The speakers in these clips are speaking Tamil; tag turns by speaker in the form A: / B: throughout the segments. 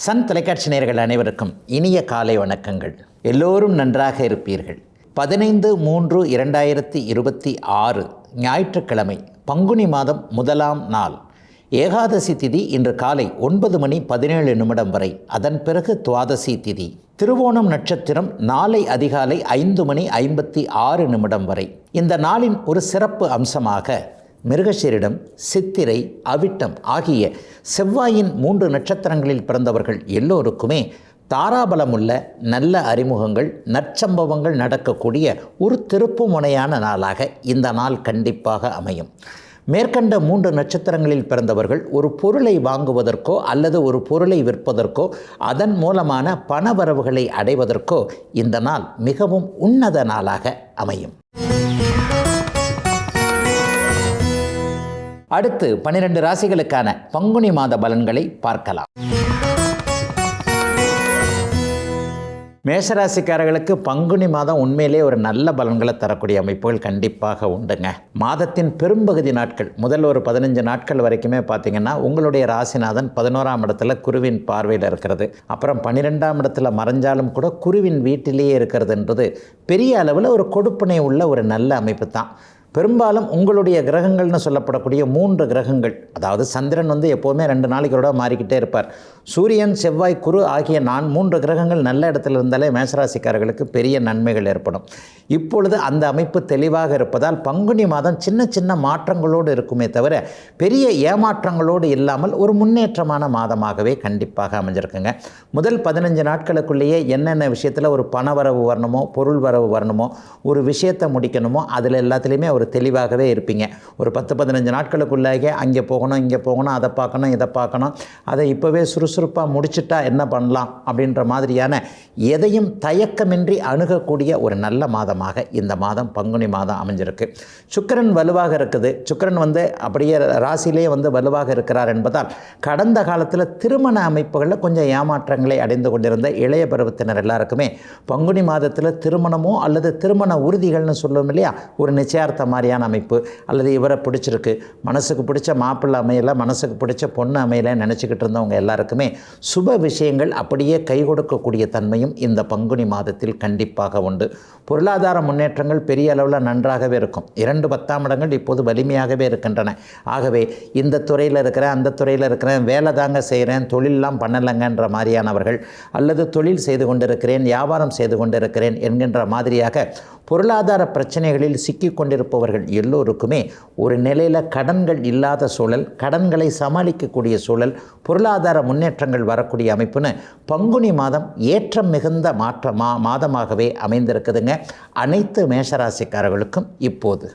A: சன் தொலைக்காட்சி நேயர்கள் அனைவருக்கும் இனிய காலை வணக்கங்கள். எல்லோரும் நன்றாக இருப்பீர்கள். 15/3/2026 ஞாயிற்றுக்கிழமை, பங்குனி மாதம் 1ஆம் நாள், ஏகாதசி திதி இன்று காலை 9:17 வரை. அதன் பிறகு துவாதசி திதி. திருவோணம் நட்சத்திரம் நாளை அதிகாலை 5:56 வரை. இந்த நாளின் ஒரு சிறப்பு அம்சமாக மிருகசீரிடம், சித்திரை, அவிட்டம் ஆகிய செவ்வாயின் 3 நட்சத்திரங்களில் பிறந்தவர்கள் எல்லோருக்குமே தாராபலமுள்ள நல்ல அறிமுகங்கள், நற்சம்பவங்கள் நடக்கக்கூடிய ஒரு திருப்புமுனையான நாளாக இந்த நாள் கண்டிப்பாக அமையும். மேற்கண்ட 3 நட்சத்திரங்களில் பிறந்தவர்கள் ஒரு பொருளை வாங்குவதற்கோ அல்லது ஒரு பொருளை விற்பதற்கோ அதன் மூலமான பணவரவுகளை அடைவதற்கோ இந்த நாள் மிகவும் உன்னத நாளாக அமையும். அடுத்து 12 ராசிகளுக்கான பங்குனி மாத பலன்களை பார்க்கலாம். மேஷராசிக்காரர்களுக்கு பங்குனி மாதம் உண்மையிலே ஒரு நல்ல பலன்களை தரக்கூடிய அமைப்புகள் கண்டிப்பாக உண்டுங்க. மாதத்தின் பெரும்பகுதி நாட்கள், முதல் ஒரு 15 நாட்கள் வரைக்குமே பார்த்திங்கன்னா உங்களுடைய ராசிநாதன் 11ஆம் இடத்துல குருவின் பார்வையில் இருக்கிறது. அப்புறம் 12ஆம் இடத்துல மறைஞ்சாலும் கூட குருவின் வீட்டிலேயே இருக்கிறதுன்றது பெரிய அளவில் ஒரு கொடுப்பினை உள்ள ஒரு நல்ல அமைப்பு தான். பெரும்பாலும் உங்களுடைய கிரகங்கள்னு சொல்லப்படக்கூடிய 3 கிரகங்கள், அதாவது சந்திரன் எப்போவுமே 2 நாளைக்கு கூட மாறிக்கிட்டே இருப்பார். சூரியன், செவ்வாய், குரு ஆகிய 3 கிரகங்கள் நல்ல இடத்துல இருந்தாலே மேஷராசிக்காரர்களுக்கு பெரிய நன்மைகள் ஏற்படும். இப்பொழுது அந்த அமைப்பு தெளிவாக இருப்பதால் பங்குனி மாதம் சின்ன சின்ன மாற்றங்களோடு இருக்குமே தவிர பெரிய ஏமாற்றங்களோடு இல்லாமல் ஒரு முன்னேற்றமான மாதமாகவே கண்டிப்பாக அமைஞ்சிருக்குங்க. முதல் 15 நாட்களுக்குள்ளேயே என்னென்ன விஷயத்தில் ஒரு பண வரவு வரணுமோ, பொருள் வரவு வரணுமோ, ஒரு விஷயத்தை முடிக்கணுமோ அதில் எல்லாத்துலேயுமே ஒரு தெளிவாகவே இருப்பீங்க. ஒரு 10-15 நாட்களுக்குள்ளாக அங்கே போகணும், இங்கே போகணும், அதை பார்க்கணும், இதை பார்க்கணும், அதை இப்போவே சுறுசுறுப்பாக முடிச்சுட்டா என்ன பண்ணலாம் அப்படின்ற மாதிரியான எதையும் தயக்கமின்றி அணுகக்கூடிய ஒரு நல்ல மாதமாக இந்த மாதம் பங்குனி மாதம் அமைஞ்சிருக்கு. சுக்கிரன் வலுவாக இருக்குது. சுக்கிரன் அப்படியே ராசியிலேயே வலுவாக இருக்கிறார் என்பதால் கடந்த காலத்தில் திருமண அமைப்புகளில் கொஞ்சம் ஏமாற்றங்களை அடைந்து கொண்டிருந்த இளைய பருவத்தினர் எல்லாருக்குமே பங்குனி மாதத்தில் திருமணமோ அல்லது திருமண உறுதிகள்னு சொல்லுவோம் இல்லையா, ஒரு நிச்சயார்த்த மாதிரியான அமைப்பு, அல்லது இவரை பிடிச்சிருக்கு, மனசுக்கு பிடிச்ச மாப்பிள்ளை அமையலை, மனசுக்கு பிடிச்ச பொண்ணு அமையலை நினச்சிக்கிட்டு இருந்தவங்க எல்லாருக்குமே சுப விஷயங்கள் அப்படியே கை கொடுக்கக்கூடிய தன்மையும் இந்த பங்குனி மாதத்தில் கண்டிப்பாக உண்டு. பொருளாதார முன்னேற்றங்கள் பெரிய அளவில் நன்றாகவே இருக்கும். 2 10ஆம் இடங்கள் இப்போது வலிமையாகவே இருக்கின்றன. ஆகவே இந்த துறையில் இருக்கிறேன், அந்த துறையில் இருக்கிறேன், வேலை தாங்க செய்கிறேன், தொழிலெலாம் பண்ணலைங்கன்ற மாதிரியானவர்கள், அல்லது தொழில் செய்து கொண்டிருக்கிறேன், வியாபாரம் செய்து கொண்டிருக்கிறேன் என்கின்ற மாதிரியாக பொருளாதார பிரச்சனைகளில் சிக்கி கொண்டிருப்பவர்கள் எல்லோருக்குமே ஒரு நிலையில் கடன்கள் இல்லாத சூழல், கடன்களை சமாளிக்கக்கூடிய சூழல், பொருளாதார முன்னேற்றங்கள் வரக்கூடிய அமைப்புன்னு பங்குனி மாதம் ஏற்றம் மிகுந்த மாதமாகவே அமைந்திருக்குதுங்க அனைத்து மேஷராசிக்காரர்களுக்கும். இப்போது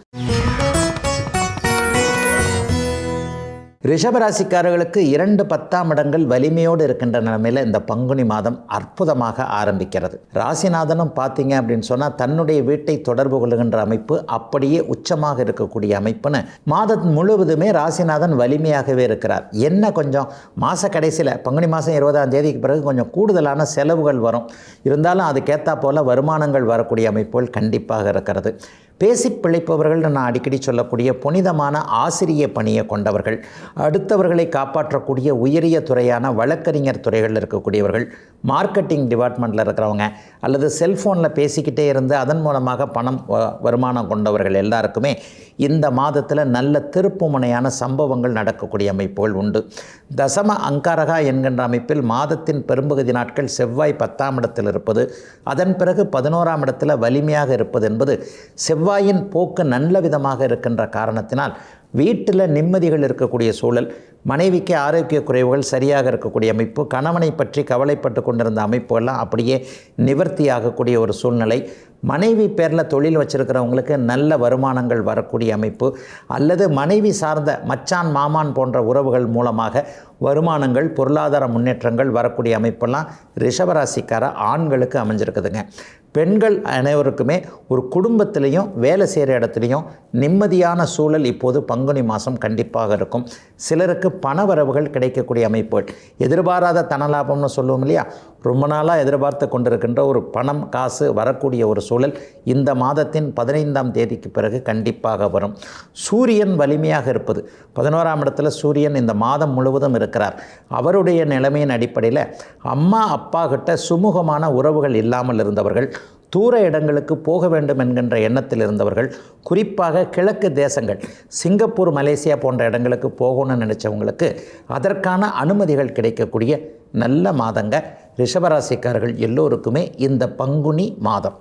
A: ரிஷபராசிக்காரர்களுக்கு 2 10ஆம் இடங்கள் வலிமையோடு இருக்கின்ற நிலைமையில் இந்த பங்குனி மாதம் அற்புதமாக ஆரம்பிக்கிறது. ராசிநாதனும் பார்த்தீங்க அப்படின்னு சொன்னால் தன்னுடைய வீட்டை தொடர்பு கொள்ளுகின்ற அமைப்பு அப்படியே உச்சமாக இருக்கக்கூடிய அமைப்புன்னு மாதம் முழுவதுமே ராசிநாதன் வலிமையாகவே இருக்கிறார். என்ன கொஞ்சம் மாத கடைசியில் பங்குனி மாதம் 20ஆம் தேதிக்கு பிறகு கொஞ்சம் கூடுதலான செலவுகள் வரும். இருந்தாலும் அதுக்கேற்றா போல் வருமானங்கள் வரக்கூடிய அமைப்புகள் கண்டிப்பாக இருக்கிறது. பேசி பிழைப்பவர்கள் நான் அடிக்கடி சொல்லக்கூடிய புனிதமான ஆசிரிய பணியை கொண்டவர்கள், அடுத்தவர்களை காப்பாற்றக்கூடிய உயரிய துறையான வழக்கறிஞர் துறைகளில் இருக்கக்கூடியவர்கள், மார்க்கெட்டிங் டிபார்ட்மெண்ட்டில் இருக்கிறவங்க, அல்லது செல்ஃபோனில் பேசிக்கிட்டே இருந்து அதன் மூலமாக பணம் வருமானம் கொண்டவர்கள் எல்லாருக்குமே இந்த மாதத்தில் நல்ல திருப்புமுனையான சம்பவங்கள் நடக்கக்கூடிய அமைப்புகள் உண்டு. தசம அங்காரகா என்கின்ற அமைப்பில் மாதத்தின் பெரும்பகுதி நாட்கள் செவ்வாய் 10ஆம் இடத்தில் இருப்பது, அதன் பிறகு 11ஆம் இடத்தில் வலிமையாக இருப்பது என்பது செவ்வாயின் போக்கு நல்ல விதமாக இருக்கின்ற காரணத்தினால் வீட்டில் நிம்மதிகள் இருக்கக்கூடிய சூழல், மனைவிக்கு ஆரோக்கிய குறைவுகள் சரியாக இருக்கக்கூடிய அமைப்பு, கணவனை பற்றி கவலைப்பட்டு கொண்டிருந்த அமைப்புகள்லாம் அப்படியே நிவர்த்தியாகக்கூடிய ஒரு சூழ்நிலை, மனைவி பேரில் தொழில் வச்சுருக்கிறவங்களுக்கு நல்ல வருமானங்கள் வரக்கூடிய அமைப்பு, அல்லது மனைவி சார்ந்த மச்சான் மாமான் போன்ற உறவுகள் மூலமாக வருமானங்கள், பொருளாதார முன்னேற்றங்கள் வரக்கூடிய அமைப்பெல்லாம் ரிஷபராசிக்கார ஆண்களுக்கு அமைஞ்சிருக்குதுங்க. பெண்கள் அனைவருக்குமே ஒரு குடும்பத்திலையும் வேலை செய்கிற இடத்துலையும் நிம்மதியான சூழல் இப்போது பங்குனி மாதம் கண்டிப்பாக இருக்கும். சிலருக்கு பணவரவுகள் கிடைக்கக்கூடிய அமைப்புகள், எதிர்பாராத தனலாபம்னு சொல்லுவோம் இல்லையா, ரொம்ப நாளாக எதிர்பார்த்து கொண்டிருக்கின்ற ஒரு பணம் காசு வரக்கூடிய ஒரு சூழல் இந்த மாதத்தின் 15ஆம் தேதிக்கு பிறகு கண்டிப்பாக வரும். சூரியன் வலிமையாக இருப்பது, 11ஆம் இடத்துல சூரியன் இந்த மாதம் முழுவதும் இருக்கிறார். அவருடைய நிலைமையின் அடிப்படையில் அம்மா அப்பா கிட்ட சுமூகமான உறவுகள் இல்லாமல் இருந்தவர்கள், தூர இடங்களுக்கு போக வேண்டும் என்கின்ற எண்ணத்தில் இருந்தவர்கள், குறிப்பாக கிழக்கு தேசங்கள் சிங்கப்பூர் மலேசியா போன்ற இடங்களுக்கு போகணும்னு நினச்சவங்களுக்கு அதற்கான அனுமதிகள் கிடைக்கக்கூடிய நல்ல மாதங்க ரிஷபராசிக்காரர்கள் எல்லோருக்குமே இந்த பங்குனி மாதம்.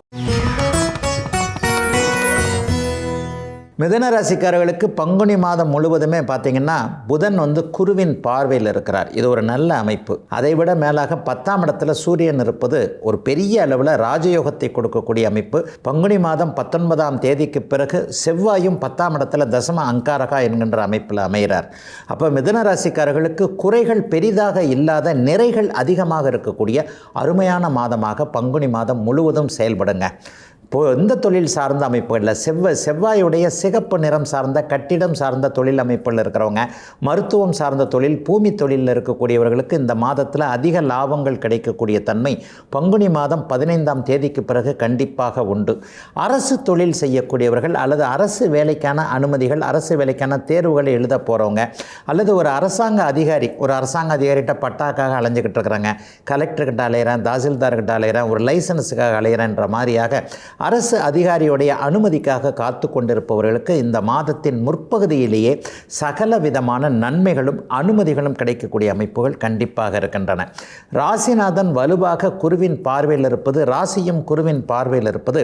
A: மிதுன ராசிக்காரர்களுக்கு பங்குனி மாதம் முழுவதுமே பார்த்திங்கன்னா புதன் குருவின் பார்வையில் இருக்கிறார். இது ஒரு நல்ல அமைப்பு. அதைவிட மேலாக 10ஆம் இடத்துல சூரியன் இருப்பது ஒரு பெரிய அளவில் ராஜயோகத்தை கொடுக்கக்கூடிய அமைப்பு. பங்குனி மாதம் 19ஆம் தேதிக்கு பிறகு செவ்வாயும் 10ஆம் இடத்துல தசம அங்காரகா என்கின்ற அமைப்பில் அமைகிறார். அப்போ மிதுன ராசிக்காரர்களுக்கு குறைகள் பெரிதாக இல்லாத நிறைகள் அதிகமாக இருக்கக்கூடிய அருமையான மாதமாக பங்குனி மாதம் முழுவதும் செயல்படுங்க. இப்போது இந்த தொழில் சார்ந்த அமைப்புகளில் செவ்வாயுடைய சிகப்பு நிறம் சார்ந்த கட்டிடம் சார்ந்த தொழில் அமைப்புகளில் இருக்கிறவங்க, மருத்துவம் சார்ந்த தொழில், பூமி தொழிலில் இருக்கக்கூடியவர்களுக்கு இந்த மாதத்தில் அதிக லாபங்கள் கிடைக்கக்கூடிய தன்மை பங்குனி மாதம் 15ஆம் தேதிக்கு பிறகு கண்டிப்பாக உண்டு. அரசு தொழில் செய்யக்கூடியவர்கள் அல்லது அரசு வேலைக்கான அனுமதிகள், அரசு வேலைக்கான தேர்வுகளை எழுத போகிறவங்க, அல்லது ஒரு அரசாங்க அதிகாரிகிட்ட பட்டாக்காக அலைஞ்சிக்கிட்டு இருக்கிறாங்க, கலெக்டர்கிட்ட அலைகிறேன், தாசில்தார்கிட்ட அலைகிறேன், ஒரு லைசன்ஸுக்காக அலைகிறேன்ற மாதிரியாக அரசு அதிகாரியுடைய அனுமதிக்காக காத்து கொண்டிருப்பவர்களுக்கு இந்த மாதத்தின் முற்பகுதியிலேயே சகல விதமான நன்மைகளும் அனுமதிகளும் கிடைக்கக்கூடிய அமைப்புகள் கண்டிப்பாக இருக்கின்றன. ராசிநாதன் வலுவாக குருவின் பார்வையில் இருப்பது, ராசியும் குருவின் பார்வையில் இருப்பது,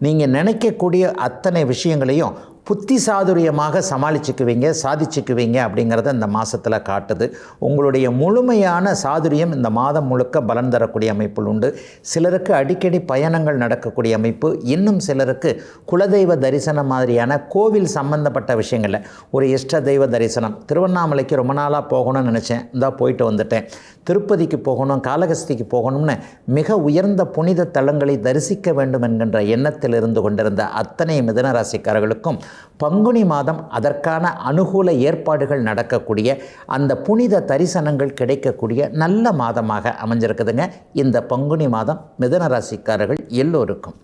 A: நீங்கள் நினைக்கக்கூடிய அத்தனை விஷயங்களையும் புத்தி சாதுரியமாக சமாளிச்சுக்குவீங்க, சாதிச்சுக்குவீங்க அப்படிங்கிறத இந்த மாதத்தில் காட்டுது. உங்களுடைய முழுமையான சாதுரியம் இந்த மாதம் முழுக்க பலன் தரக்கூடிய அமைப்புகள் உண்டு. சிலருக்கு அடிக்கடி பயணங்கள் நடக்கக்கூடிய அமைப்பு, இன்னும் சிலருக்கு குலதெய்வ தரிசனம் மாதிரியான கோவில் சம்பந்தப்பட்ட விஷயங்களில் ஒரு இஷ்ட தெய்வ தரிசனம், திருவண்ணாமலைக்கு ரொம்ப நாளாக போகணும்னு நினச்சேன், இந்தா போயிட்டு வந்துட்டேன், திருப்பதிக்கு போகணும், காளகஸ்திக்கு போகணும்னு மிக உயர்ந்த புனித தலங்களை தரிசிக்க வேண்டும் என்கின்ற எண்ணத்தில் இருந்து கொண்டிருந்த அத்தனை மிதுன ராசிக்காரர்களுக்கும் பங்குனி மாதம் அதற்கான அனுகூல ஏற்பாடுகள் நடக்கக்கூடிய, அந்த புனித தரிசனங்கள் கிடைக்கக்கூடிய நல்ல மாதமாக அமைஞ்சிருக்குதுங்க இந்த பங்குனி மாதம் மிதுன ராசிக்காரர்கள் எல்லோருக்கும்.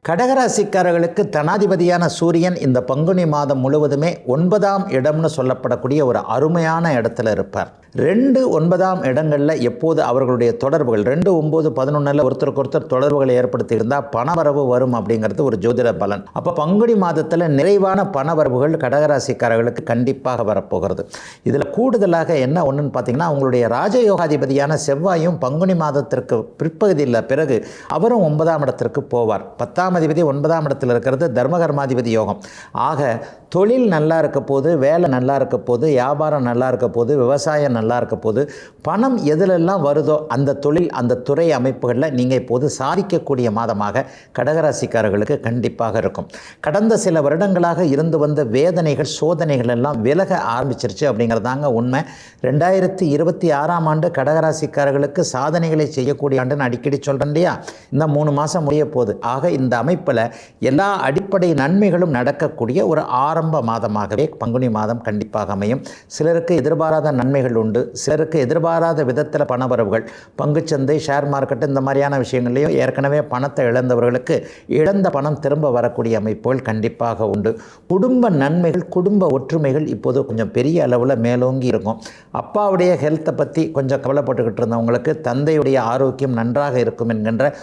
A: கடகராசிக்காரர்களுக்கு தனாதிபதியான சூரியன் இந்த பங்குனி மாதம் முழுவதுமே 9ஆம் இடம்னு சொல்லப்படக்கூடிய ஒரு அருமையான இடத்துல இருப்பார். 2, 9ஆம் இடங்களில் எப்போது அவர்களுடைய தொடர்புகள் 2, 9, 11 ஒருத்தருக்கு ஒருத்தர் தொடர்புகளை ஏற்படுத்தி இருந்தால் பணவரவு வரும் அப்படிங்கிறது ஒரு ஜோதிட பலன். அப்போ பங்குனி மாதத்தில் நிறைவான பணவரவுகள் கடகராசிக்காரர்களுக்கு கண்டிப்பாக வரப்போகிறது. இதில் கூடுதலாக என்ன ஒன்றுன்னு பார்த்தீங்கன்னா, அவங்களுடைய ராஜயோகாதிபதியான செவ்வாயும் பங்குனி மாதத்திற்கு பிற்பகுதியில் பிறகு அவரும் 9ஆம் இடத்திற்கு போவார். 10ஆம் அதிபதி 9ஆம் இடத்தில் இருக்கிறது தர்மகர்மாதிபதி யோகம். ஆக தொழில் நல்லா இருக்க போது, வேலை நல்லா இருக்க போது, வியாபாரம் நல்லா இருக்க போது, விவசாயம் நல்லா இருக்க போது, பணம் எதிலெல்லாம் வருதோ அந்த தொழில் அந்த துறை அமைப்புகளில் நீங்கள் இப்போது சாதிக்கக்கூடிய மாதமாக கடகராசிக்காரர்களுக்கு கண்டிப்பாக இருக்கும். கடந்த சில வருடங்களாக இருந்து வந்த வேதனைகள் சோதனைகள் எல்லாம் விலக ஆரம்பிச்சிருச்சு அப்படிங்கிறதாங்க உண்மை. 2026ஆம் ஆண்டு கடகராசிக்காரர்களுக்கு சாதனைகளை செய்யக்கூடிய ஆண்டுன்னு அடிக்கடி சொல்கிறேன் இல்லையா, இந்த 3 மாதம் முடிய போகுது. ஆக இந்த அமைப்பில் எல்லா அடிப்படை நன்மைகளும் நடக்கக்கூடிய ஒரு ஆரம்ப மாதமாகவே பங்குனி மாதம் கண்டிப்பாக அமையும். சிலருக்கு எதிர்பாராத நன்மைகள் உண்டு, சிலருக்கு எதிர்பாராத விதத்தில் பணவரவுகள், பங்குச்சந்தை, ஷேர் மார்க்கெட் இந்த மாதிரியான விஷயங்களையும் ஏற்கனவே பணத்தை இழந்தவர்களுக்கு இழந்த பணம் திரும்ப வரக்கூடிய அமைப்புகள் கண்டிப்பாக உண்டு. குடும்ப நன்மைகள், குடும்ப ஒற்றுமைகள் இப்போது கொஞ்சம் பெரிய அளவில் மேலோங்கி இருக்கும். அப்பாவுடைய ஹெல்த்தை பற்றி கொஞ்சம் கவலைப்பட்டுக்கிட்டு இருந்தவங்களுக்கு தந்தையுடைய ஆரோக்கியம் நன்றாக இருக்கும் என்கின்ற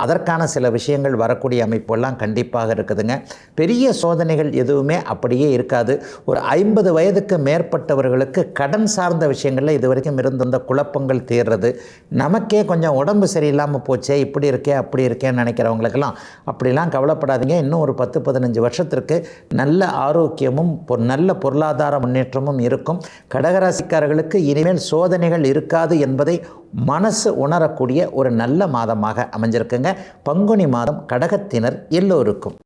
A: அதற்கான சில விஷயங்கள் வரக்கூடிய அமைப்பெல்லாம் கண்டிப்பாக இருக்குதுங்க. பெரிய சோதனைகள் எதுவுமே அப்படியே இருக்காது. ஒரு 50 வயதுக்கு மேற்பட்டவர்களுக்கு கடன் சார்ந்த விஷயங்களில் இதுவரைக்கும் இருந்த குழப்பங்கள் தீர்றது, நமக்கே கொஞ்சம் உடம்பு சரியில்லாமல் போச்சே, இப்படி இருக்கே அப்படி இருக்கேன்னு நினைக்கிறவங்களுக்கெல்லாம் அப்படிலாம் கவலைப்படாதீங்க. இன்னும் ஒரு 10-15 வருஷத்திற்கு நல்ல ஆரோக்கியமும் நல்ல பொருளாதார முன்னேற்றமும் இருக்கும். கடகராசிக்காரர்களுக்கு இனிமேல் சோதனைகள் இருக்காது என்பதை மனசு உணரக்கூடிய ஒரு நல்ல மாதமாக அமைஞ்சிருக்குங்க பங்குனி மாதம் கடகத்தினர் எல்லோருக்கும்.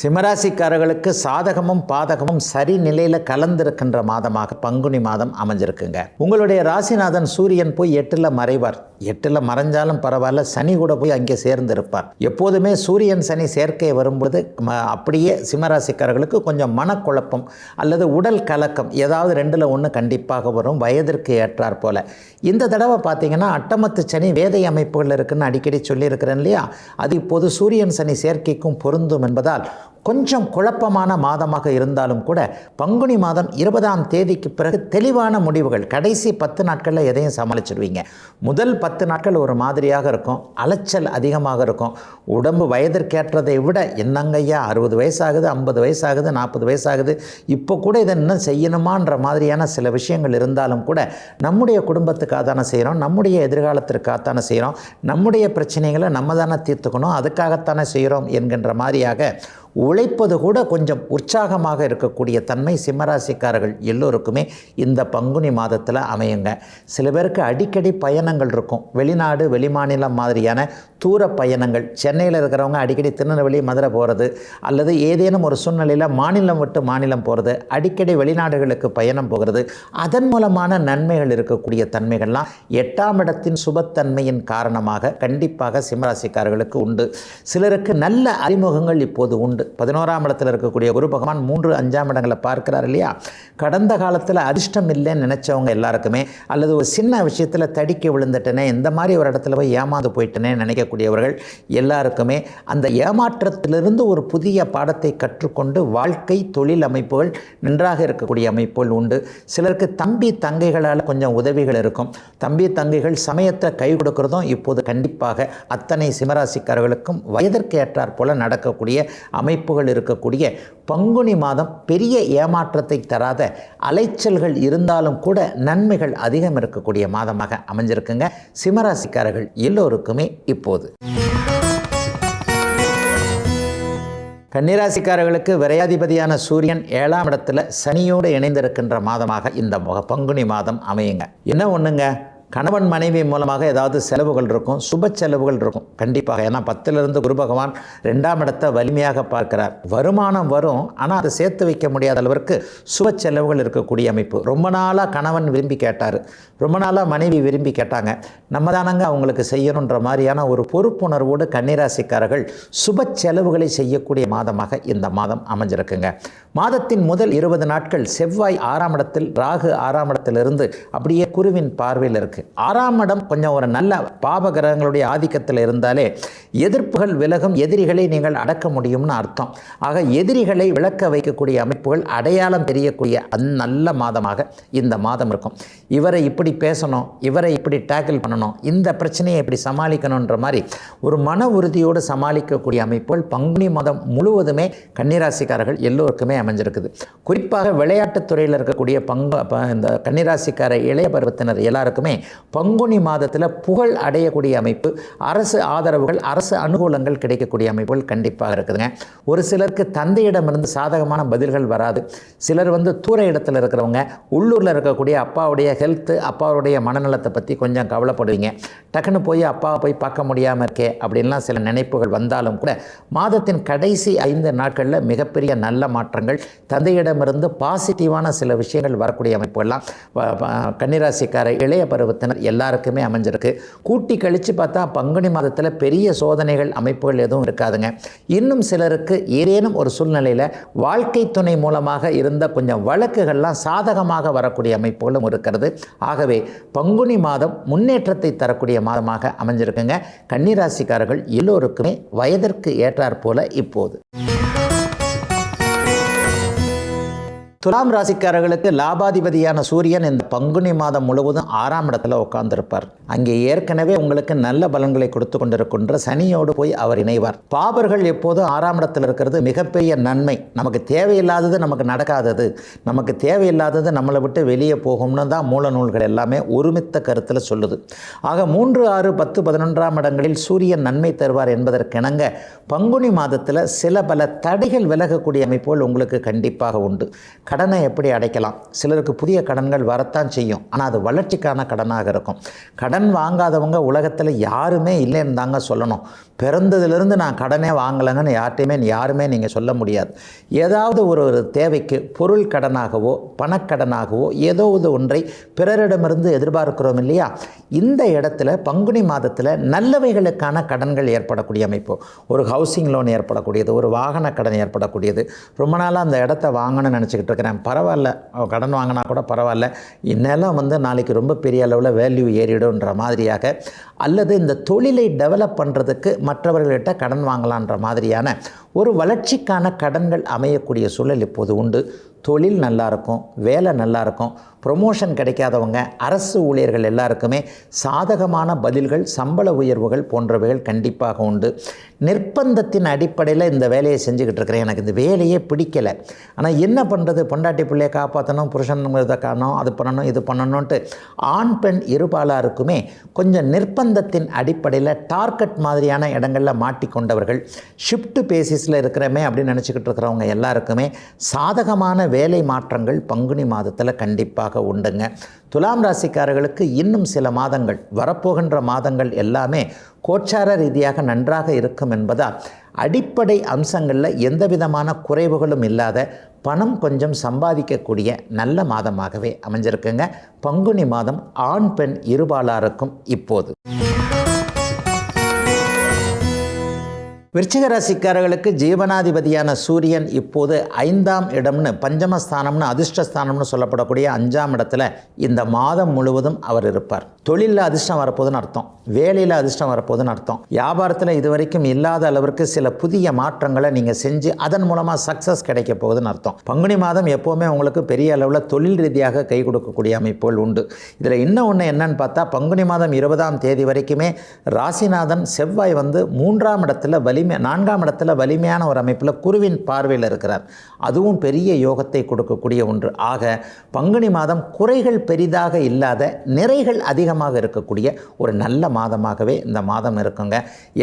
A: சிம்மராசிக்காரர்களுக்கு சாதகமும் பாதகமும் சரி நிலையில் கலந்திருக்கின்ற மாதமாக பங்குனி மாதம் அமைஞ்சிருக்குங்க. உங்களுடைய ராசிநாதன் சூரியன் போய் 8ல் மறைவார். 8ல் மறைஞ்சாலும் பரவாயில்ல, சனி கூட போய் அங்கே சேர்ந்திருப்பார். எப்போதுமே சூரியன் சனி சேர்க்கை வரும்பொழுது அப்படியே சிம்மராசிக்காரர்களுக்கு கொஞ்சம் மனக்குழப்பம் அல்லது உடல் கலக்கம் ஏதாவது 2ல் 1 கண்டிப்பாக வரும், வயதிற்கு ஏற்றார் போல. இந்த தடவை பார்த்தீங்கன்னா அட்டமத்து சனி வேதை அமைப்புகள் இருக்குன்னு அடிக்கடி சொல்லியிருக்கிறேன் இல்லையா, அது இப்போது சூரியன் சனி சேர்க்கைக்கும் பொருந்தும் என்பதால் கொஞ்சம் குழப்பமான மாதமாக இருந்தாலும் கூட பங்குனி மாதம் 20ஆம் தேதிக்கு பிறகு தெளிவான முடிவுகள். கடைசி 10 நாட்களில் எதையும் சமாளிச்சிடுவீங்க. முதல் 10 நாட்கள் ஒரு மாதிரியாக இருக்கும், அலைச்சல் அதிகமாக இருக்கும். உடம்பு வயதிற்கேற்றதை விட என்னங்கய்யா 60 வயசாகுது, 50 வயசாகுது, 40 வயசாகுது, இப்போ கூட இதை இன்னும் செய்யணுமான்ற மாதிரியான சில விஷயங்கள் இருந்தாலும் கூட நம்முடைய குடும்பத்துக்காக தானே செய்கிறோம், நம்முடைய எதிர்காலத்திற்காக தானே செய்கிறோம், நம்முடைய பிரச்சனைகளை நம்ம தானே தீர்த்துக்கணும், அதுக்காகத்தானே செய்கிறோம் என்கின்ற மாதிரியாக உழைப்பது கூட கொஞ்சம் உற்சாகமாக இருக்கக்கூடிய தன்மை சிம்மராசிக்காரர்கள் எல்லோருக்குமே இந்த பங்குனி மாதத்தில் அமையுங்க. சில பேருக்கு அடிக்கடி பயணங்கள் இருக்கும், வெளிநாடு வெளிமாநிலம் மாதிரியான தூர பயணங்கள். சென்னையில் இருக்கிறவங்க அடிக்கடி திருநெல்வேலி மதுரை போகிறது, அல்லது ஏதேனும் ஒரு சூழ்நிலையில் மாநிலம் விட்டு மாநிலம் போகிறது, அடிக்கடி வெளிநாடுகளுக்கு பயணம் போகிறது. அதன் மூலமான நன்மைகள் இருக்கக்கூடிய தன்மைகள்லாம் 8ஆம் இடத்தின் சுபத்தன்மையின் காரணமாக கண்டிப்பாக சிம்மராசிக்காரர்களுக்கு உண்டு. சிலருக்கு நல்ல அறிமுகங்கள் இப்போது உண்டு. 11ஆம் இடத்தில் இருக்கக்கூடிய குரு பகவான் 3, 5ஆம் இடங்களை பார்க்கிறார் இல்லையா. கடந்த காலத்தில் அதிர்ஷ்டம் இல்லைன்னு நினச்சவங்க எல்லாருக்குமே, அல்லது ஒரு சின்ன விஷயத்தில் தடிக்க விழுந்துட்டேனே, இந்த மாதிரி ஒரு இடத்துல போய் ஏமாந்து போயிட்டேனே நினைக்கக்கூடியவர்கள் எல்லாருக்குமே அந்த ஏமாற்றத்திலிருந்து ஒரு புதிய பாடத்தை கற்றுக்கொண்டு வாழ்க்கை தொழில் அமைப்புகள் நன்றாக இருக்கக்கூடிய அமைப்புகள் உண்டு. சிலருக்கு தம்பி தங்கைகளால் கொஞ்சம் உதவிகள் இருக்கும். தம்பி தங்கைகள் சமயத்தை கை கொடுக்கிறதும் இப்போது கண்டிப்பாக அத்தனை சிம்மராசிக்காரர்களுக்கும் வயதிற்கு ஏற்றாற் போல நடக்கக்கூடிய அமைப்புகள் இருக்கக்கூடிய பங்குனி மாதம் பெரிய ஏமாற்றத்தை தராத அலைச்சல்கள் இருந்தாலும் கூட நன்மைகள் அதிகம் இருக்கக்கூடிய மாதமாக அமைஞ்சிருக்குங்க சிம்மராசிக்காரர்கள் எல்லோருக்குமே இப்போது. கன்னிராசிக்காரர்களுக்கு விரையாதிபதியான சூரியன் 7ஆம் இடத்துல சனியோடு இணைந்திருக்கின்ற மாதமாக இந்த பங்குனி மாதம் அமையுங்க. என்ன ஒன்றுங்க, கணவன் மனைவி மூலமாக ஏதாவது செலவுகள் இருக்கும், சுப செலவுகள் இருக்கும் கண்டிப்பாக. ஏன்னா 10லிருந்து குரு பகவான் 2ஆம் இடத்தை வலிமையாக பார்க்கிறார். வருமானம் வரும், ஆனால் அதை சேர்த்து வைக்க முடியாத அளவிற்கு சுப செலவுகள் இருக்கக்கூடிய அமைப்பு. ரொம்ப நாளாக கணவன் விரும்பி கேட்டார், ரொம்ப நாளாக மனைவி விரும்பி கேட்டாங்க, நம்ம தானங்க அவங்களுக்கு செய்யணுன்ற மாதிரியான ஒரு பொறுப்புணர்வோடு கன்னிராசிக்காரர்கள் சுப செலவுகளை செய்யக்கூடிய மாதமாக இந்த மாதம் அமைஞ்சிருக்குங்க. மாதத்தின் முதல் 20 நாட்கள் செவ்வாய் 6ஆம் இடத்தில், ராகு 6ஆம் இடத்திலிருந்து அப்படியே குருவின் பார்வையில் இருக்குது. 6ஆம் இடம் கொஞ்சம் ஒரு நல்ல பாப கிரகங்களுடைய ஆதிக்கத்தில் இருந்தாலே எதிர்ப்புகள் விலகும், எதிரிகளை நீங்கள் அடக்க முடியும்னு அர்த்தம். ஆக எதிரிகளை விளக்க வைக்கக்கூடிய அமைப்புகள் அடையாளம் தெரியக்கூடிய நல்ல மாதமாக இந்த மாதம் இருக்கும். இவரை இப்படி பேசணும், இவரை இப்படி டேக்கிள் பண்ணணும், இந்த பிரச்சனையை இப்படி சமாளிக்கணுன்ற மாதிரி ஒரு மன உறுதியோடு சமாளிக்கக்கூடிய அமைப்புகள் பங்குனி மாதம் முழுவதுமே கன்னிராசிக்காரர்கள் எல்லோருக்குமே அமைஞ்சிருக்குது. குறிப்பாக விளையாட்டுத் துறையில் இருக்கக்கூடிய இந்த கன்னிராசிக்கார இளைய பருவத்தினர் எல்லாருக்குமே பங்குனி மாதத்தில் புகழ் அடையக்கூடிய அமைப்பு, அரசு ஆதரவுகள், அரசு அனுகூலங்கள் கிடைக்கக்கூடிய அமைப்புகள் கண்டிப்பாக இருக்குதுங்க. ஒரு சிலருக்கு தந்தையிடமிருந்து சாதகமான பதில்கள் வராது. சிலர் தூர இடத்துல இருக்கிறவங்க, உள்ளூரில் இருக்கக்கூடிய அப்பாவுடைய ஹெல்த்து, அப்பாவுடைய மனநலத்தை பற்றி கொஞ்சம் கவலைப்படுவீங்க. டக்குன்னு போய் அப்பாவை போய் பார்க்க முடியாமல் இருக்கே அப்படின்லாம் சில நினைப்புகள் வந்தாலும் கூட மாதத்தின் கடைசி 5 நாட்களில் மிகப்பெரிய நல்ல மாற்றங்கள், தந்தையிடமிருந்து பாசிட்டிவான சில விஷயங்கள் வரக்கூடிய அமைப்புகள்லாம் கன்னிராசிக்கார இளைய பருவத்தினர் எல்லாருக்குமே அமைஞ்சிருக்கு. கூட்டி கழித்து பார்த்தா பங்குனி மாதத்தில் பெரிய சோதனைகள் அமைப்புகள் எதுவும் இருக்காதுங்க. இன்னும் சிலருக்கு ஏதேனும் ஒரு சூழ்நிலையில் வாழ்க்கை துணை மூலமாக இருந்த கொஞ்சம் வழக்குகள்லாம் சாதகமாக வரக்கூடிய அமைப்புகளும் இருக்கிறது. ஆகவே பங்குனி மாதம் முன்னேற்றத்தை தரக்கூடிய மாதமாக அமைஞ்சிருக்குங்க. கன்னிராசிக்காரர்கள் எல்லோருக்குமே வயதிற்கு ஏற்றாற் போல இப்போது. துலாம் ராசிக்காரர்களுக்கு லாபாதிபதியான சூரியன் இந்த பங்குனி மாதம் முழுவதும் 6ஆம் இடத்துல உட்கார்ந்திருப்பார். அங்கே ஏற்கனவே உங்களுக்கு நல்ல பலன்களை கொடுத்து கொண்டிருக்கின்ற சனியோடு போய் அவர் இணைவார். பாபர்கள் எப்போதும் 6ஆம் இடத்தில் இருக்கிறது மிகப்பெரிய நன்மை. நமக்கு தேவையில்லாதது நமக்கு நடக்காதது, நமக்கு தேவையில்லாதது நம்மளை விட்டு வெளியே போகும்னு தான் மூல நூல்கள் எல்லாமே ஒருமித்த கருத்தில் சொல்லுது. ஆக 3, 6, 10, 11ஆம் இடங்களில் சூரியன் நன்மை தருவார் என்பதற்கிணங்க பங்குனி மாதத்தில் சில பல தடைகள் விலகக்கூடிய அமைப்புகள் உங்களுக்கு கண்டிப்பாக உண்டு. கடனை எப்படி அடைக்கலாம், சிலருக்கு புதிய கடன்கள் வரத்தான் செய்யும், ஆனால் அது வளர்ச்சிக்கான கடனாக இருக்கும். கடன் வாங்காதவங்க உலகத்தில் யாருமே இல்லைன்னு தாங்க சொல்லணும். பிறந்ததிலிருந்து நான் கடனே வாங்கலைங்கன்னு யாருமே நீங்கள் சொல்ல முடியாது. ஏதாவது ஒரு தேவைக்கு பொருள் கடனாகவோ பணக்கடனாகவோ ஏதோ ஒன்றை பிறரிடமிருந்து எதிர்பார்க்கிறோம் இல்லையா? இந்த இடத்துல பங்குனி மாதத்தில் நல்லவைகளுக்கான கடன்கள் ஏற்படக்கூடிய அமைப்பு, ஒரு ஹவுசிங் லோன் ஏற்படக்கூடியது, ஒரு வாகன கடன் ஏற்படக்கூடியது. ரொம்ப நாளாக அந்த இடத்த வாங்கணும்னு நினச்சிக்கிட்டு இருக்கிறேன், பரவாயில்ல கடன் வாங்கினா கூட பரவாயில்ல, இந்நேரம் நாளைக்கு ரொம்ப பெரிய அளவில் வேல்யூ ஏறிடும்ன்ற மாதிரியாக, அல்லது இந்த தொழிலை டெவலப் பண்ணுறதுக்கு மற்றவர்கள்கிட்ட கடன் வாங்கலான்ற மாதிரியான ஒரு வளர்ச்சிக்கான கடன்கள் அமையக்கூடிய சூழல் இப்போது உண்டு. தொழில் நல்லாயிருக்கும், வேலை நல்லாயிருக்கும், ப்ரொமோஷன் கிடைக்காதவங்க, அரசு ஊழியர்கள் எல்லாருக்குமே சாதகமான பதில்கள், சம்பள உயர்வுகள் போன்றவைகள் கண்டிப்பாக உண்டு. நிர்பந்தத்தின் அடிப்படையில் இந்த வேலையை செஞ்சுக்கிட்டு இருக்கிறேன், எனக்கு இந்த வேலையே பிடிக்கலை, ஆனால் என்ன பண்ணுறது, பொண்டாட்டி பிள்ளையை காப்பாற்றணும், புருஷன் இதை காணணும், அது பண்ணணும், இது பண்ணணுன்ட்டு ஆண் பெண் இருபாலாருக்குமே கொஞ்சம் நிர்பந்தத்தின் அடிப்படையில் டார்கெட் மாதிரியான இடங்களில் மாட்டிக்கொண்டவர்கள், ஷிஃப்ட் பேசிஸில் இருக்கிறமே அப்படின்னு நினச்சிக்கிட்டு இருக்கிறவங்க எல்லாருக்குமே சாதகமான வேலை மாற்றங்கள் பங்குனி மாதத்தில் கண்டிப்பாக உண்டுங்க. துலாம் ராசிக்காரர்களுக்கு இன்னும் சில மாதங்கள், வரப்போகின்ற மாதங்கள் எல்லாமே கோச்சார ரீதியாக நன்றாக இருக்கும் என்பதால் அடிப்படை அம்சங்களில் எந்த விதமான குறைவுகளும் இல்லாத பணம் கொஞ்சம் சம்பாதிக்கக்கூடிய நல்ல மாதமாகவே அமைஞ்சிருக்குங்க பங்குனி மாதம் ஆண் பெண் இருபாலாருக்கும். இப்போது விருச்சிக ராசிக்காரர்களுக்கு ஜீவனாதிபதியான சூரியன் இப்போது 5ஆம் இடம்னு, பஞ்சமஸ்தானம்னு, அதிர்ஷ்டஸ்தானம்னு சொல்லப்படக்கூடிய 5ஆம் இடத்துல இந்த மாதம் முழுவதும் அவர் இருப்பார். தொழிலில் அதிர்ஷ்டம் வரப்போகுதுன்னு அர்த்தம், வேலையில் அதிர்ஷ்டம் வரப்போகுதுன்னு அர்த்தம், வியாபாரத்தில் இதுவரைக்கும் இல்லாத அளவிற்கு சில புதிய மாற்றங்களை நீங்கள் செஞ்சு அதன் மூலமாக சக்ஸஸ் கிடைக்க போகுதுன்னு அர்த்தம். பங்குனி மாதம் எப்போவுமே உங்களுக்கு பெரிய அளவில் தொழில் ரீதியாக கை கொடுக்கக்கூடிய அமைப்புகள் உண்டு. இதில் இன்னும் ஒன்று என்னன்னு பார்த்தா, பங்குனி மாதம் 20ஆம் தேதி வரைக்குமே ராசிநாதன் செவ்வாய் 3ஆம் இடத்துல 4ஆம் இடத்துல வலிமையான ஒரு அமைப்பில் குருவின் பார்வையில் இருக்கிறார். அதுவும் பெரிய யோகத்தை கொடுக்கக்கூடிய ஒன்று. ஆக பங்குனி மாதம் குறைகள் பெரிதாக இல்லாத, நிறைகள் அதிகமாக இருக்கக்கூடிய ஒரு நல்ல மாதமாகவே இந்த மாதம் இருக்குங்க.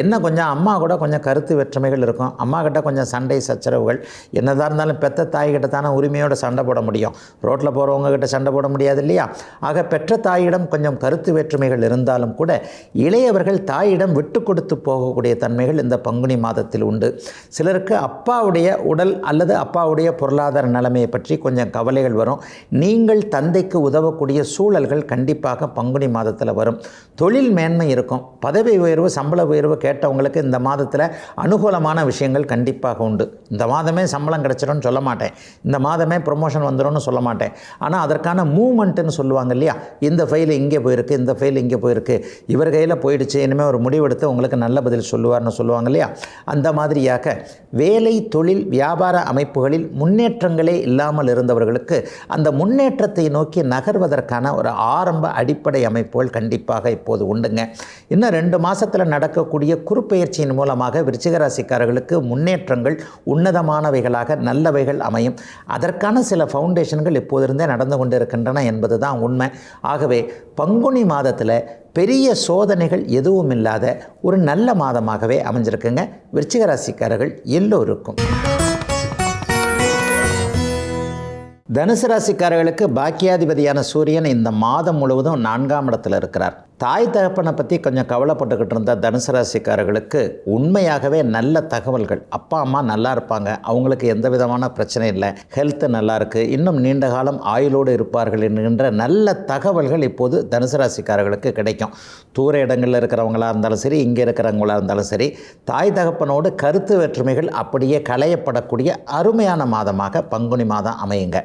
A: என்ன கொஞ்சம் அம்மா கூட கொஞ்சம் கருத்து வேற்றுமைகள் இருக்கும், அம்மா கிட்ட கொஞ்சம் சண்டை சச்சரவுகள், என்னதான் இருந்தாலும் பெற்ற தாய்கிட்ட தானே உரிமையோடு சண்டை போட முடியும், ரோட்டில் போகிறவங்க கிட்ட சண்டை போட முடியாது இல்லையா? ஆக பெற்ற தாயிடம் கொஞ்சம் கருத்து வேற்றுமைகள் இருந்தாலும் கூட இளையவர்கள் தாயிடம் விட்டு கொடுத்து போகக்கூடிய தன்மைகள் இந்த பங்குனி மாதத்தில் உண்டு. சிலருக்கு அப்பாவுடைய உடல் அல்லது அப்பாவுடைய பொருளாதார நிலைமையை பற்றி கொஞ்சம் கவலைகள் வரும். நீங்கள் தந்தைக்கு உதவக்கூடிய சூழல்கள் கண்டிப்பாக பங்குனி மாதத்தில் வரும். தொழில் மேன்மை இருக்கும், பதவி உயர்வு, சம்பள உயர்வு கேட்டவங்களுக்கு இந்த மாதத்தில் அனுகூலமான விஷயங்கள் கண்டிப்பாக உண்டு. இந்த மாதமே சம்பளம் கிடைச்சிடும்னு சொல்ல மாட்டேன், இந்த மாதமே ப்ரொமோஷன் வந்துடும்னு சொல்ல மாட்டேன், ஆனால் அதற்கான மூவ்மெண்ட்டுன்னு சொல்லுவாங்க இல்லையா? இந்த ஃபைல் இங்கே போயிருக்கு, இந்த ஃபைல் இங்கே போயிருக்கு, இவர் கையில் போயிடுச்சு, இனிமேல் ஒரு முடிவெடுத்து உங்களுக்கு நல்ல பதில் சொல்லுவார்னு சொல்லுவாங்க இல்லையா? அந்த மாதிரியாக வேலை, தொழில், வியாபார அமைப்புகளில் முன்னேற்றங்களே இல்லாமல் இருந்தவர்களுக்கு அந்த முன்னேற்றத்தை நோக்கி நகர்வதற்கான ஒரு ஆரம்ப அடிப்படை அமைப்புகள் கண்டிப்பாக இப்போது உண்டுங்க. இன்னும் 2 மாதத்தில் நடக்கக்கூடிய குறுப்பெயர்ச்சியின் மூலமாக விருச்சிக ராசிக்காரர்களுக்கு முன்னேற்றங்கள் உன்னதமானவைகளாக நல்லவைகள் அமையும். அதற்கான சில ஃபவுண்டேஷன்கள் இப்போதிருந்தே நடந்து கொண்டு இருக்கின்றன என்பது தான் உண்மை. ஆகவே பங்குனி மாதத்தில் பெரிய சோதனைகள் எதுவும் இல்லாத ஒரு நல்ல மாதமாகவே அமைஞ்சிருக்குங்க விருச்சிக ராசிக்காரர்கள் எல்லோருக்கும். தனுசு ராசிக்காரர்களுக்கு பாக்கியாதிபதியான சூரியன் இந்த மாதம் முழுவதும் 4ஆம் இடத்துல இருக்கிறார். தாய் தகப்பனை பற்றி கொஞ்சம் கவலைப்பட்டுக்கிட்டு இருந்த தனுசு ராசிக்காரர்களுக்கு உண்மையாகவே நல்ல தகவல்கள், அப்பா அம்மா நல்லா இருப்பாங்க, அவங்களுக்கு எந்த விதமான பிரச்சனை இல்லை, ஹெல்த்து நல்லா இருக்குது, இன்னும் நீண்ட காலம் ஆயுளோடு இருப்பார்கள் என்கின்ற நல்ல தகவல்கள் இப்போது தனுசு ராசிக்காரர்களுக்கு கிடைக்கும். தூர இடங்களில் இருக்கிறவங்களாக இருந்தாலும் சரி, இங்கே இருக்கிறவங்களாக இருந்தாலும் சரி, தாய் தகப்பனோடு கருத்து வேற்றுமைகள் அப்படியே களையப்படக்கூடிய அருமையான மாதமாக பங்குனி மாதம் அமையுங்க.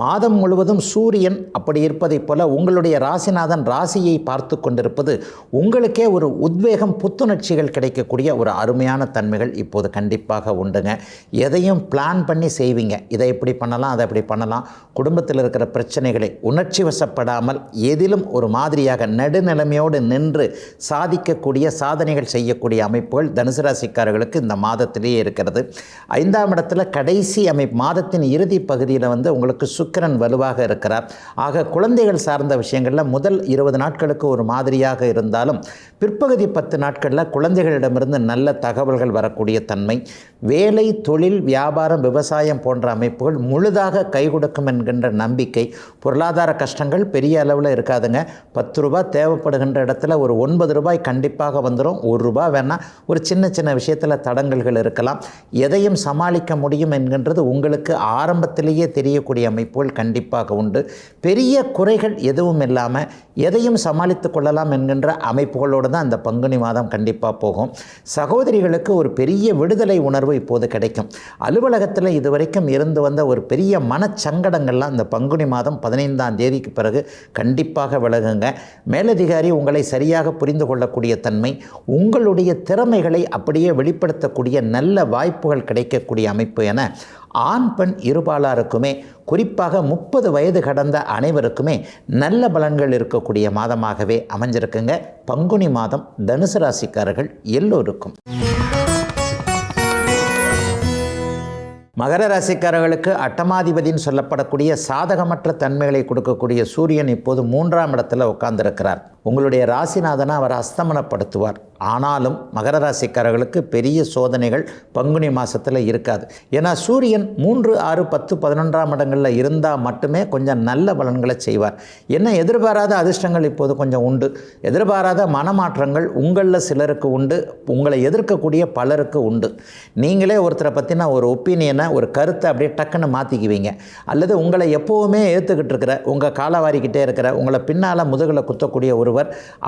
A: மாதம் முழுவதும் சூரியன் அப்படி இருப்பதைப் போல உங்களுடைய ராசிநாதன் ராசியை பார்த்து கொண்டிருப்பது உங்களுக்கே ஒரு உத்வேகம், புத்துணர்ச்சிகள் கிடைக்கக்கூடிய ஒரு அருமையான தன்மைகள் இப்போது கண்டிப்பாக உண்டுங்க. எதையும் பிளான் பண்ணி செய்வீங்க, இதை இப்படி பண்ணலாம், அதை இப்படி பண்ணலாம். குடும்பத்தில் இருக்கிற பிரச்சனைகளை உணர்ச்சி வசப்படாமல் எதிலும் ஒரு மாதிரியாக நடுநிலைமையோடு நின்று சாதிக்கக்கூடிய, சாதனைகள் செய்யக்கூடிய அமைப்புகள் தனுசு ராசிக்காரர்களுக்கு இந்த மாதத்திலேயே இருக்கிறது. 5ஆம் இடத்துல கடைசி மாதத்தின் இறுதி பகுதியில் உங்களுக்கு சுக்கிரன் வலுவாக இருக்கிறார். ஆக குழந்தைகள் சார்ந்த விஷயங்களில் முதல் 20 நாட்களுக்கு ஒரு மாதிரியாக இருந்தாலும் பிற்பகுதி 10 நாட்களில் குழந்தைகளிடமிருந்து நல்ல தகவல்கள் வரக்கூடிய தன்மை, வேலை, தொழில், வியாபாரம், விவசாயம் போன்ற அமைப்புகள் முழுதாக கை கொடுக்கும் என்கின்ற நம்பிக்கை. பொருளாதார கஷ்டங்கள் பெரிய அளவில் இருக்காதுங்க. 10 ரூபாய் தேவைப்படுகின்ற இடத்துல ஒரு 9 ரூபாய் கண்டிப்பாக வந்துடும். 1 ரூபாய் வேணால் ஒரு சின்ன சின்ன விஷயத்தில் தடங்கல்கள் இருக்கலாம். எதையும் சமாளிக்க முடியும் என்கின்றது உங்களுக்கு ஆரம்பத்திலேயே தெரியக்கூடிய அமைப்புகள் கண்டிப்பாக உண்டு. பெரிய குறைகள் எதுவும் இல்லாமல் எதையும் சமாளித்து கொள்ளலாம் என்கின்ற அமைப்புகளோடு தான் அந்த பங்குனி மாதம் கண்டிப்பாக போகும். சகோதரிகளுக்கு ஒரு பெரிய விடுதலை உணர்வு இப்போது கிடைக்கும். அலுவலகத்தில் இதுவரைக்கும் இருந்து வந்த ஒரு பெரிய மனச்சங்கடங்கள்லாம் இந்த பங்குனி மாதம் 15ஆம் தேதிக்கு பிறகு கண்டிப்பாக விலகுங்க. மேலதிகாரி உங்களை சரியாக புரிந்து கொள்ளக்கூடிய தன்மை, உங்களுடைய திறமைகளை அப்படியே வெளிப்படுத்தக்கூடிய நல்ல வாய்ப்புகள் கிடைக்கக்கூடிய அமைப்பு என ஆண் பெண் இருபாலாருக்குமே, குறிப்பாக 30 வயது கடந்த அனைவருக்குமே நல்ல பலன்கள் இருக்கக்கூடிய மாதமாகவே அமைஞ்சிருக்குங்க பங்குனி மாதம் தனுசு ராசிக்காரர்கள் எல்லோருக்கும். மகர ராசிக்காரர்களுக்கு அட்டமாதிபதினு சொல்லப்படக்கூடிய சாதகமற்ற தன்மைகளை கொடுக்கக்கூடிய சூரியன் இப்போது 3ஆம் இடத்துல உட்கார்ந்திருக்கிறார். உங்களுடைய ராசிநாதனை அவர் அஸ்தமனப்படுத்துவார். ஆனாலும் மகர ராசிக்காரர்களுக்கு பெரிய சோதனைகள் பங்குனி மாதத்தில் இருக்காது. ஏன்னா சூரியன் 3, 6, 10, 11ஆம் இடங்களில் இருந்தால் மட்டுமே கொஞ்சம் நல்ல பலன்களை செய்வார். என்ன எதிர்பாராத அதிர்ஷ்டங்கள் இப்போது கொஞ்சம் உண்டு. எதிர்பாராத மனமாற்றங்கள் உங்களில் சிலருக்கு உண்டு, உங்களை எதிர்க்கக்கூடிய பலருக்கு உண்டு. நீங்களே ஒருத்தரை பற்றின ஒரு ஒப்பீனியனை, ஒரு கருத்தை அப்படியே டக்குன்னு மாற்றிக்குவீங்க. அல்லது உங்களை எப்போவுமே ஏற்றுக்கிட்டு இருக்கிற, உங்கள் காலவாரிக்கிட்டே இருக்கிற, உங்களை பின்னால் முதுகில் குத்தக்கூடிய ஒருவர்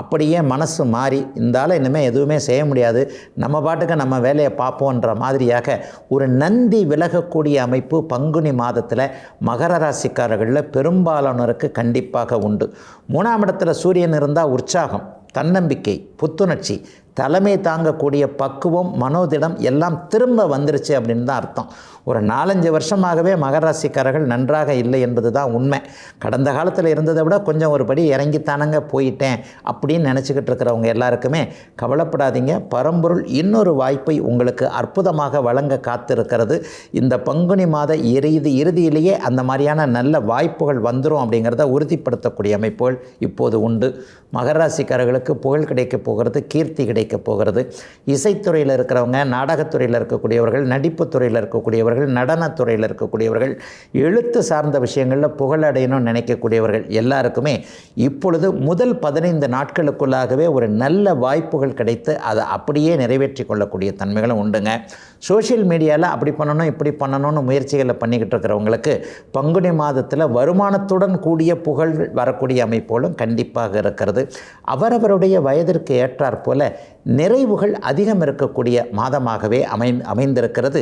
A: அப்படியே மனசு மாறி இந்தால இனிமேல் எதுவுமே செய்ய முடியாது, நம்ம பாட்டுக்கு நம்ம வேலையை பார்ப்போன்ற மாதிரியாக ஒரு நந்தி விலகக்கூடிய அமைப்பு பங்குனி மாதத்தில் மகர ராசிக்காரர்களில் பெரும்பாலானோருக்கு கண்டிப்பாக உண்டு. 3ஆம் இடத்துல சூரியன் இருந்தால் உற்சாகம், தன்னம்பிக்கை, புத்துணர்ச்சி, தலைமை தாங்கக்கூடிய பக்குவம், மனோதிடம் எல்லாம் திரும்ப வந்துருச்சு அப்படின்னு தான் அர்த்தம். ஒரு 4-5 வருஷமாகவே மகர ராசிக்காரர்கள் நன்றாக இல்லை என்பது தான் உண்மை. கடந்த காலத்தில் இருந்ததை விட கொஞ்சம் ஒரு படி இறங்கித்தானங்க போயிட்டேன் அப்படின்னு நினச்சிக்கிட்டு இருக்கிறவங்க எல்லாருக்குமே கவலைப்படாதீங்க. பரம்பொருள் இன்னொரு வாய்ப்பை உங்களுக்கு அற்புதமாக வழங்க காத்திருக்கிறது. இந்த பங்குனி மாத இறுதியிலேயே அந்த மாதிரியான நல்ல வாய்ப்புகள் வந்துடும் அப்படிங்கிறத உறுதிப்படுத்தக்கூடிய அமைப்புகள் இப்போது உண்டு. மகர ராசிக்காரர்களுக்கு புகழ் கிடைக்க போகிறது, கீர்த்தி கிடைக்க போகிறது. இசைத்துறையில் இருக்கிறவங்க, நாடகத்துறையில் இருக்கக்கூடியவர்கள், நடிப்புத்துறையில் இருக்கக்கூடியவர்கள், நடனத்துறையில் இருக்கக்கூடியவர்கள், எழுத்து சார்ந்த விஷயங்களில் புகழடையணும்னு நினைக்கக்கூடியவர்கள் எல்லாருக்குமே இப்பொழுது முதல் 15 நாட்களுக்குள்ளாகவே ஒரு நல்ல வாய்ப்புகள் கிடைத்து அதை அப்படியே நிறைவேற்றி கொள்ளக்கூடிய தன்மைகளும் உண்டுங்க. சோஷியல் மீடியாவில் அப்படி பண்ணணும் இப்படி பண்ணணும்னு முயற்சிகளை பண்ணிக்கிட்டு இருக்கிறவங்களுக்கு பங்குனி மாதத்தில் வருமானத்துடன் கூடிய புகழ் வரக்கூடிய அமைப்போலும் கண்டிப்பாக இருக்கிறது. அவரவருடைய வயதிற்கு ஏற்றாற் போல நிறைவுகள் அதிகம் இருக்கக்கூடிய மாதமாகவே அமைந்திருக்கிறது.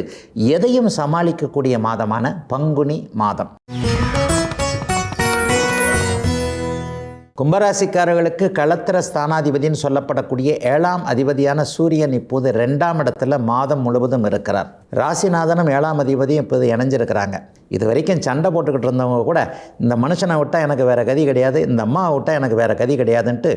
A: எதையும் சமாளிக்கக்கூடிய மாதமான பங்குனி மாதம். கும்பராசிக்காரர்களுக்கு களத்திர ஸ்தானாதிபதினு சொல்லப்படக்கூடிய 7ஆம் அதிபதியான சூரியன் இப்போது 2ஆம் இடத்துல மாதம் முழுவதும் இருக்கிறார். ராசிநாதனும் 7ஆம் அதிபதியும் இப்போது இணைஞ்சிருக்கிறாங்க. இது வரைக்கும் சண்டை போட்டுக்கிட்டு இருந்தவங்க கூட இந்த மனுஷனை விட்டால் எனக்கு வேறு கதி கிடையாது, இந்த அம்மாவை விட்டால் எனக்கு வேறு கதி கிடையாதுன்ட்டு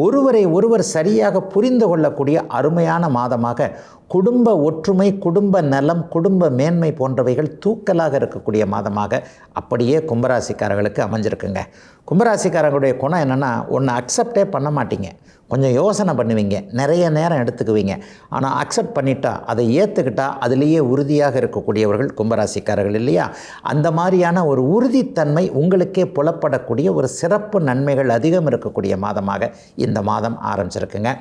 A: ஒருவரை ஒருவர் சரியாக புரிந்து கொள்ளக்கூடிய அருமையான மாதமாக குடும்ப ஒற்றுமை, குடும்ப நலம், குடும்ப மேன்மை போன்றவைகள் தூக்கலாக இருக்கக்கூடிய மாதமாக அப்படியே கும்பராசிக்காரர்களுக்கு அமைஞ்சிருக்குங்க. கும்பராசிக்காரர்களுடைய குணம் என்னென்னா, ஒன்று அக்செப்டே பண்ண மாட்டீங்க, கொஞ்சம் யோசனை பண்ணுவீங்க, நிறைய நேரம் எடுத்துக்குவீங்க. ஆனால் அக்செப்ட் பண்ணிட்டா, அதை ஏற்றுக்கிட்டா அதிலேயே உறுதியாக இருக்கக்கூடியவர்கள் கும்பராசிக்காரர்கள் இல்லையா? அந்த மாதிரியான ஒரு உறுதித்தன்மை உங்களுக்கே புலப்படக்கூடிய ஒரு சிறப்பு நன்மைகள் அதிகம் இருக்கக்கூடிய மாதமாக இந்த மாதம் ஆரம்பிச்சிருக்குங்க.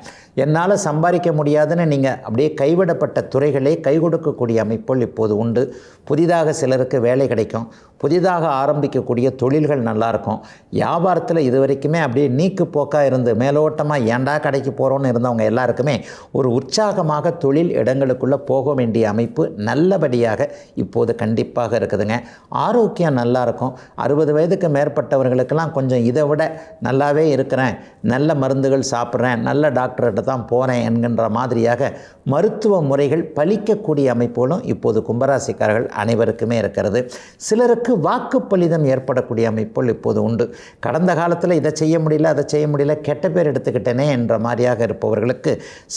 A: என்னால் சம்பாதிக்க முடியாதுன்னு நீங்கள் அப்படியே கைவிடப்பட்ட துறைகளே கை கொடுக்கக்கூடிய அமைப்புகள் இப்போது உண்டு. புதிதாக சிலருக்கு வேலை கிடைக்கும், புதிதாக ஆரம்பிக்கக்கூடிய தொழில்கள் நல்லாயிருக்கும். வியாபாரத்தில் இது வரைக்குமே அப்படியே நீக்கு போக்காக இருந்து மேலோட்டமாக ஏண்டா கடைக்கு போகிறோன்னு இருந்தவங்க எல்லாருக்குமே ஒரு உற்சாகமாக தொழில் இடங்களுக்குள்ளே போக வேண்டிய அமைப்பு நல்லபடியாக இப்போது கண்டிப்பாக இருக்குதுங்க. ஆரோக்கியம் நல்லாயிருக்கும். 60 வயதுக்கு மேற்பட்டவர்களுக்கெல்லாம் கொஞ்சம் இதை விட நல்லாவே இருக்கிறேன், நல்ல மருந்துகள் சாப்பிட்றேன், நல்ல டாக்டர்கிட்ட தான் போகிறேன் என்கின்ற மாதிரியாக மருத்துவ முறைகள் பலிக்கக்கூடிய அமைப்புகளும் இப்போது கும்பராசிக்காரர்கள் அனைவருக்குமே இருக்கிறது. சிலருக்கு சிலருக்கு வாக்குப்பளிதம் ஏற்படக்கூடிய அமைப்புகள் இப்போது உண்டு. கடந்த காலத்தில் இதை செய்ய முடியல, அதை செய்ய முடியல, கெட்ட பேர் எடுத்துக்கிட்டேனே என்ற மாதிரியாக இருப்பவர்களுக்கு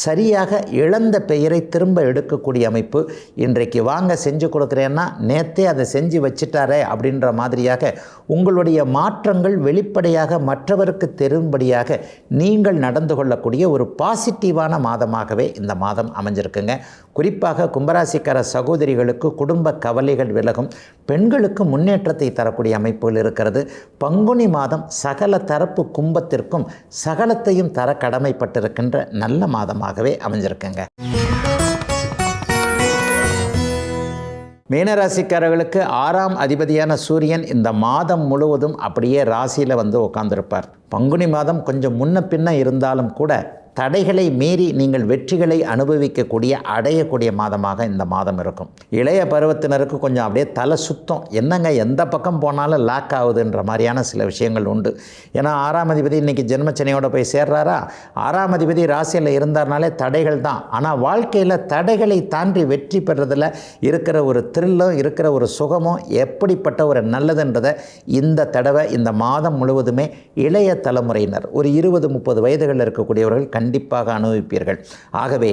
A: சரியாக இழந்த பெயரை திரும்ப எடுக்கக்கூடிய அமைப்பு. இன்றைக்கு வாங்க செஞ்சு கொடுக்குறேன்னா நேற்றே அதை செஞ்சு வச்சிட்டாரே அப்படின்ற மாதிரியாக உங்களுடைய மாற்றங்கள் வெளிப்படையாக மற்றவருக்கு தெரியும்படியாக நீங்கள் நடந்து கொள்ளக்கூடிய ஒரு பாசிட்டிவான மாதமாகவே இந்த மாதம் அமைஞ்சிருக்குங்க. குறிப்பாக கும்பராசிக்கார சகோதரிகளுக்கு குடும்ப கவலைகள் விலகும், பெண்களுக்கு முன்னேற்றத்தை தரக்கூடிய அமைப்புகள் இருக்கிறது. பங்குனி மாதம் சகல தரப்பு கும்பத்திற்கும் சகலத்தையும் தர கடமைப்பட்டிருக்கின்ற நல்ல மாதமாகவே அமைஞ்சிருக்குங்க. மீனராசிக்காரர்களுக்கு 6ஆம் அதிபதியான சூரியன் இந்த மாதம் முழுவதும் அப்படியே ராசியில் வந்து உட்கார்ந்திருப்பார். பங்குனி மாதம் கொஞ்சம் முன்ன பின்ன இருந்தாலும் கூட தடைகளை மீறி நீங்கள் வெற்றிகளை அனுபவிக்கக்கூடிய அடையக்கூடிய மாதமாக இந்த மாதம் இருக்கும். இளைய பருவத்தினருக்கு கொஞ்சம் அப்படியே தலை சுத்தம், என்னங்க எந்த பக்கம் போனாலும் லாக் ஆகுதுன்ற மாதிரியான சில விஷயங்கள் உண்டு. ஏன்னா 6ஆம் அதிபதி இன்றைக்கி ஜென்மச்சனையோடு போய் சேர்றாரா. 6ஆம் அதிபதி ராசியில் இருந்தார்னாலே தடைகள் தான். ஆனால் வாழ்க்கையில் தடைகளை தாண்டி வெற்றி பெறதில் இருக்கிற ஒரு த்ரில்லும் இருக்கிற ஒரு சுகமும் எப்படிப்பட்ட ஒரு நல்லதுன்றதை இந்த தடவை இந்த மாதம் முழுவதுமே இளைய தலைமுறையினர் ஒரு 20-30 வயதுகளில் இருக்கக்கூடியவர்கள் கண்டிப்பாக அனுபவிப்பீர்கள். ஆகவே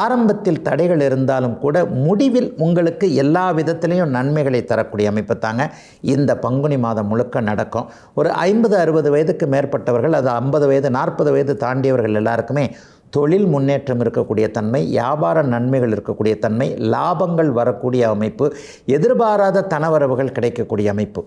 A: ஆரம்பத்தில் தடைகள் இருந்தாலும் கூட முடிவில் உங்களுக்கு எல்லா விதத்திலையும் நன்மைகளை தரக்கூடிய அமைப்பு தாங்க இந்த பங்குனி மாதம் முழுக்க நடக்கும். ஒரு 50-60 வயதுக்கு மேற்பட்டவர்கள், அது 50 வயது 40 வயது தாண்டியவர்கள் எல்லாருக்குமே தொழில் முன்னேற்றம் இருக்கக்கூடிய தன்மை, வியாபார நன்மைகள் இருக்கக்கூடிய தன்மை, லாபங்கள் வரக்கூடிய அமைப்பு, எதிர்பாராத தனவரவுகள் கிடைக்கக்கூடிய அமைப்பு,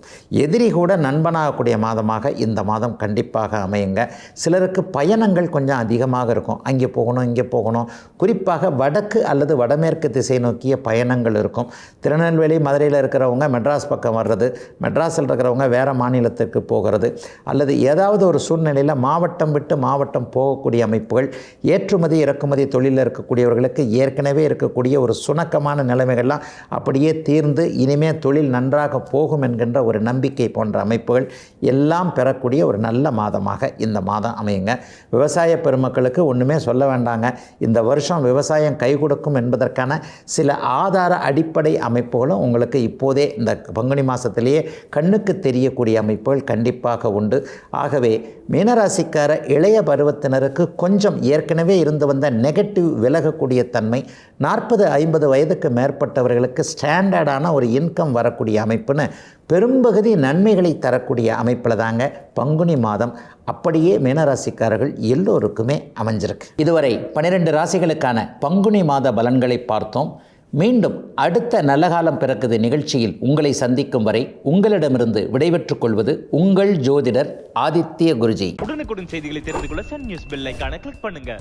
A: எதிரி கூட நண்பனாகக்கூடிய மாதமாக இந்த மாதம் கண்டிப்பாக அமையுங்க. சிலருக்கு பயணங்கள் கொஞ்சம் அதிகமாக இருக்கும், அங்கே போகணும் இங்கே போகணும். குறிப்பாக வடக்கு அல்லது வடமேற்கு திசை நோக்கிய பயணங்கள் இருக்கும். திருநெல்வேலி மதுரையில் இருக்கிறவங்க மெட்ராஸ் பக்கம் வர்றது, மெட்ராஸில் இருக்கிறவங்க வேறு மாநிலத்திற்கு போகிறது, அல்லது ஏதாவது ஒரு சூழ்நிலையில் மாவட்டம் விட்டு மாவட்டம் போகக்கூடிய அமைப்புகள், ஏற்றுமதி இறக்குமதி தொழிலில் இருக்கக்கூடியவர்களுக்கு ஏற்கனவே இருக்கக்கூடிய ஒரு சுணக்கமான நிலைமைகள்லாம் அப்படியே தீர்ந்து இனிமேல் தொழில் நன்றாக போகும் என்கின்ற ஒரு நம்பிக்கை போன்ற அமைப்புகள் எல்லாம் பெறக்கூடிய ஒரு நல்ல மாதமாக இந்த மாதம் அமையுங்க. விவசாய பெருமக்களுக்கு ஒன்றுமே சொல்ல வேண்டாங்க. இந்த வருஷம் விவசாயம் கை கொடுக்கும் என்பதற்கான சில ஆதார அடிப்படை அமைப்புகளும் உங்களுக்கு இப்போதே இந்த பங்குனி மாதத்திலேயே கண்ணுக்கு தெரியக்கூடிய அமைப்புகள் கண்டிப்பாக உண்டு. ஆகவே மீனராசிக்கார இளைய பருவத்தினருக்கு கொஞ்சம் ஏற்கனவே இருந்து வந்த நெகட்டிவ் விலகக்கூடிய தன்மை, 40-50 வயதுக்கு மேற்பட்டவர்களுக்கு ஸ்டாண்டர்டான ஒரு இன்கம் வரக்கூடிய அமைப்புன்னு பெரும்பகுதி நன்மைகளை தரக்கூடிய அமைப்பில் தாங்க பங்குனி மாதம் அப்படியே மீனராசிக்காரர்கள் எல்லோருக்குமே அமைஞ்சிருக்கு. இதுவரை 12 ராசிகளுக்கான பங்குனி மாத பலன்களை பார்த்தோம். மீண்டும் அடுத்த நல்ல காலம் பிறக்குது நிகழ்ச்சியில் உங்களை சந்திக்கும் வரை உங்களிடமிருந்து விடைபெற்றுக் கொள்வது உங்கள் ஜோதிடர் ஆதித்ய குருஜி.
B: உடனுக்குடன் செய்திகளை தெரிந்து கொள்ள சன் நியூஸ் பெல் ஐகானை கிளிக் பண்ணுங்க.